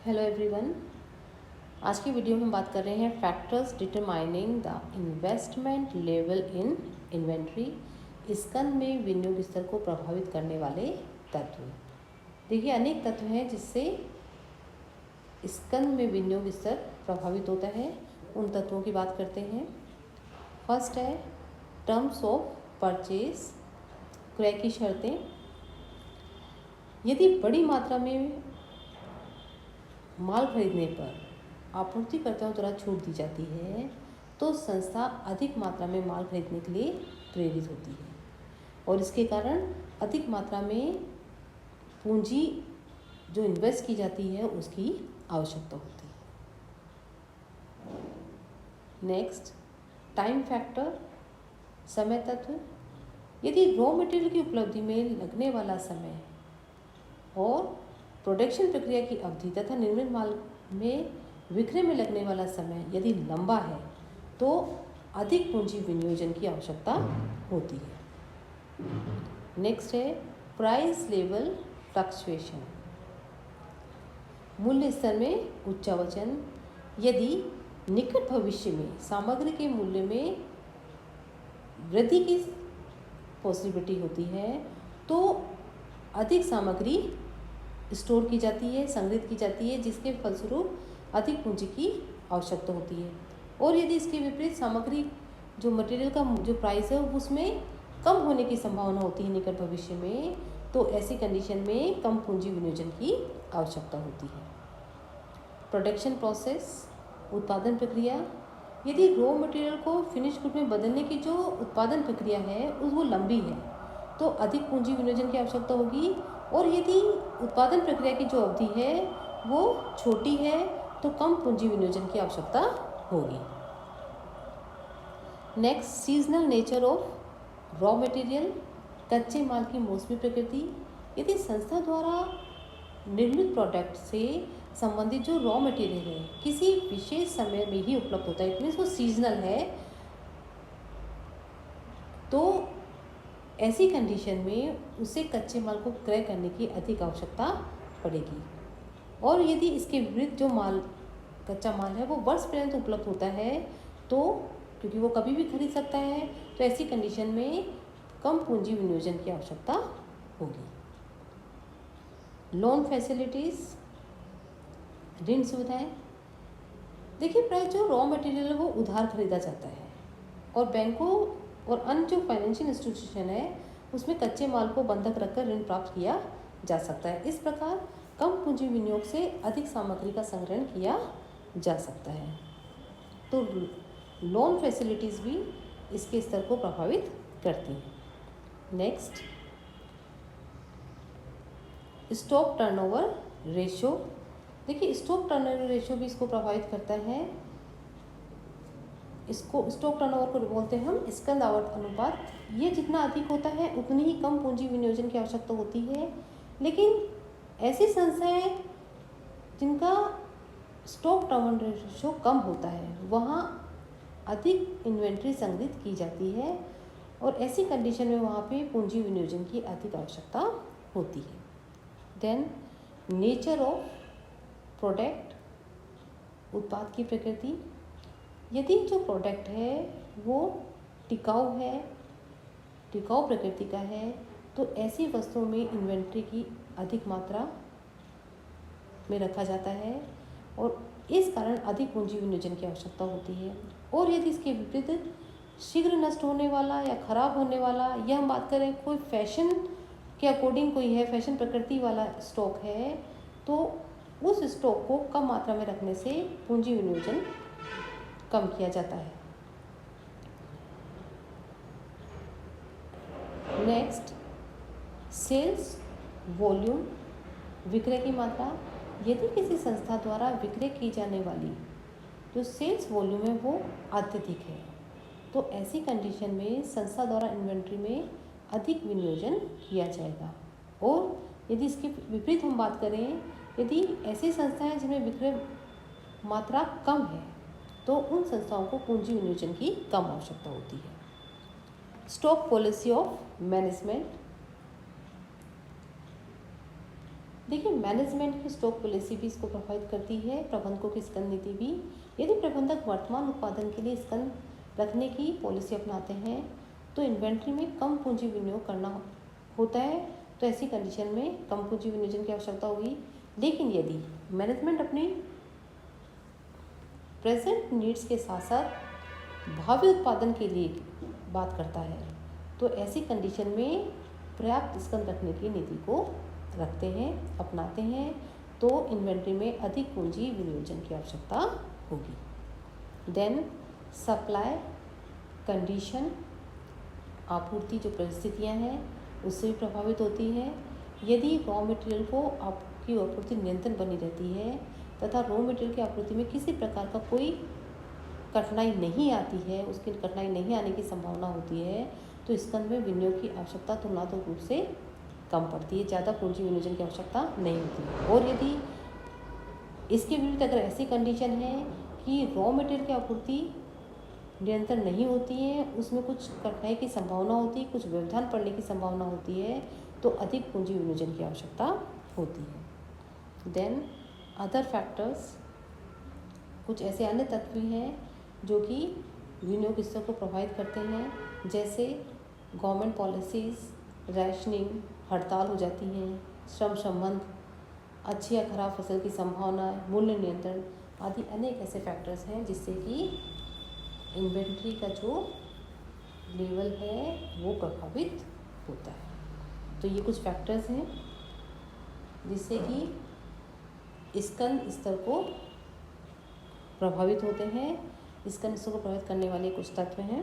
Hello everyone. आज की video में हम बात कर रहे हैं factors determining the investment level in inventory. स्कंद में विनियोग स्तर को प्रभावित करने वाले तत्व। देखिए, अनेक तत्व हैं जिससे स्कंद में विनियोग स्तर प्रभावित होता है। उन तत्वों की बात करते हैं। फर्स्ट है टर्म्स ऑफ परचेज, क्रय की शर्तें। यदि बड़ी मात्रा में माल खरीदने पर आपूर्तिकर्ताओं द्वारा छूट दी जाती है तो संस्था अधिक मात्रा में माल खरीदने के लिए प्रेरित होती है और इसके कारण अधिक मात्रा में पूंजी जो इन्वेस्ट की जाती है उसकी आवश्यकता होती है। नेक्स्ट, टाइम फैक्टर, समय तत्व। यदि रॉ मटेरियल की उपलब्धि में लगने वाला समय और प्रोडक्शन प्रक्रिया की अवधि तथा निर्मित माल में विक्रय में लगने वाला समय यदि लंबा है तो अधिक पूंजी विनियोजन की आवश्यकता होती है। नेक्स्ट है प्राइस लेवल फ्लक्चुएशन, मूल्य स्तर में उच्चावचन। यदि निकट भविष्य में सामग्री के मूल्य में वृद्धि की पॉसिबिलिटी होती है तो अधिक सामग्री स्टोर की जाती है, संग्रहित की जाती है, जिसके फलस्वरूप अधिक पूंजी की आवश्यकता होती है। और यदि इसके विपरीत सामग्री जो मटेरियल का जो प्राइस है उसमें कम होने की संभावना होती है निकट भविष्य में, तो ऐसी कंडीशन में कम पूंजी विनियोजन की आवश्यकता होती है। प्रोडक्शन प्रोसेस, उत्पादन प्रक्रिया। यदि रॉ मटेरियल को फिनिश गुड में बदलने की जो उत्पादन प्रक्रिया है वो लंबी है तो अधिक पूंजी विनियोजन की आवश्यकता होगी। और यदि उत्पादन प्रक्रिया की जो अवधि है वो छोटी है तो कम पूंजी विनियोजन की आवश्यकता होगी। Next, seasonal nature of raw material, कच्चे माल की मौसमी प्रकृति। यदि संस्था द्वारा निर्मित प्रोडक्ट से संबंधित जो रॉ मटेरियल है किसी विशेष समय में ही उपलब्ध होता है, इट मीन्स वो सीजनल है, तो ऐसी कंडीशन में उसे कच्चे माल को क्रय करने की अधिक आवश्यकता पड़ेगी। और यदि इसके विपरीत जो कच्चा माल है वो वर्ष पर्यंत उपलब्ध होता है तो क्योंकि वो कभी भी खरीद सकता है तो ऐसी कंडीशन में कम पूंजी विनियोजन की आवश्यकता होगी। लोन फैसिलिटीज़, ऋण सुविधाएं। देखिए, प्राय जो रॉ मटेरियल है वो उधार खरीदा जाता है और बैंकों और अन्य जो फाइनेंशियल इंस्टीट्यूशन है उसमें कच्चे माल को बंधक रखकर ऋण प्राप्त किया जा सकता है। इस प्रकार कम पूंजी विनियोग से अधिक सामग्री का संग्रहण किया जा सकता है। तो लोन फैसिलिटीज़ भी इसके स्तर को प्रभावित करती हैं। Next, stock turnover ratio. देखिए, स्टॉक टर्नओवर रेशो भी इसको प्रभावित करता है। इसको स्टॉक टर्नओवर को बोलते हैं हम स्कंद आवर्त अनुपात। ये जितना अधिक होता है उतनी ही कम पूंजी विनियोजन की आवश्यकता होती है। लेकिन ऐसी संस्थाएं जिनका स्टॉक टर्नओवर रेशो कम होता है वहाँ अधिक इन्वेंट्री संग्रहित की जाती है और ऐसी कंडीशन में वहाँ पे पूंजी विनियोजन की अधिक आवश्यकता होती है। देन नेचर ऑफ प्रोडक्ट, उत्पाद की प्रकृति। यदि जो प्रोडक्ट है वो टिकाऊ है, टिकाऊ प्रकृति का है, तो ऐसी वस्तुओं में इन्वेंट्री की अधिक मात्रा में रखा जाता है और इस कारण अधिक पूंजी विनियोजन की आवश्यकता होती है। और यदि इसके विपरीत शीघ्र नष्ट होने वाला या खराब होने वाला, या हम बात करें कोई फैशन के अकॉर्डिंग कोई है, फैशन प्रकृति वाला स्टॉक है, तो उस स्टॉक को कम मात्रा में रखने से पूंजी विनियोजन कम किया जाता है। नेक्स्ट, सेल्स वॉल्यूम, विक्रय की मात्रा। यदि किसी संस्था द्वारा विक्रय की जाने वाली जो सेल्स वॉल्यूम है वो अत्यधिक है तो ऐसी कंडीशन में संस्था द्वारा इन्वेंट्री में अधिक विनियोजन किया जाएगा। और यदि इसके विपरीत हम बात करें, यदि ऐसी संस्थाएं जिनमें विक्रय मात्रा कम है तो उन संस्थाओं को पूंजी विनियोजन की कम आवश्यकता होती है। Stock policy of management. देखिए, मैनेजमेंट की स्टॉक पॉलिसी भी इसको प्रभावित करती है, प्रबंधकों की स्कंद नीति भी। यदि प्रबंधक वर्तमान उत्पादन के लिए स्कंद रखने की पॉलिसी अपनाते हैं तो इन्वेंट्री में कम पूंजी विनियोग करना होता है, तो ऐसी कंडीशन में कम पूंजी विनियोजन की आवश्यकता होगी। लेकिन यदि मैनेजमेंट अपनी प्रेजेंट नीड्स के साथ साथ भावी उत्पादन के लिए बात करता है तो ऐसी कंडीशन में पर्याप्त स्कंद रखने की नीति को रखते हैं, अपनाते हैं, तो इन्वेंट्री में अधिक पूंजी विनियोजन की आवश्यकता होगी। देन सप्लाई कंडीशन, आपूर्ति जो परिस्थितियां हैं उससे भी प्रभावित होती है। यदि रॉ मटेरियल को आपकी आपूर्ति नियंत्रण बनी रहती है तथा रॉ मटेरियल की आपूर्ति में किसी प्रकार का कोई कठिनाई नहीं आती है, उसकी कठिनाई नहीं आने की संभावना होती है, तो स्कंद में विनियोग की आवश्यकता तुलनात्मक रूप से कम पड़ती है, ज़्यादा पूंजी विनियोजन की आवश्यकता नहीं होती है। और यदि इसके विरुद्ध अगर ऐसी कंडीशन है कि रॉ मटेरियल की आपूर्ति निरंतर नहीं होती है, उसमें कुछ कठिनाई की संभावना होती है, कुछ व्यवधान पड़ने की संभावना होती है, तो अधिक पूंजी विनियोजन की आवश्यकता होती है। देन अदर फैक्टर्स, कुछ ऐसे अन्य तत्व भी हैं जो कि विनियोग स्तर को प्रभावित करते हैं, जैसे गवर्नमेंट पॉलिसीज़, रैशनिंग, हड़ताल हो जाती हैं, श्रम संबंध, अच्छी या खराब फसल की संभावना, मूल्य नियंत्रण आदि अनेक ऐसे फैक्टर्स हैं जिससे कि इन्वेंट्री का जो लेवल है वो प्रभावित होता है। तो ये कुछ फैक्टर्स हैं जिससे कि स्कंद स्तर को प्रभावित होते हैं। स्कंद स्तर को प्रभावित करने वाले कुछ तत्व हैं।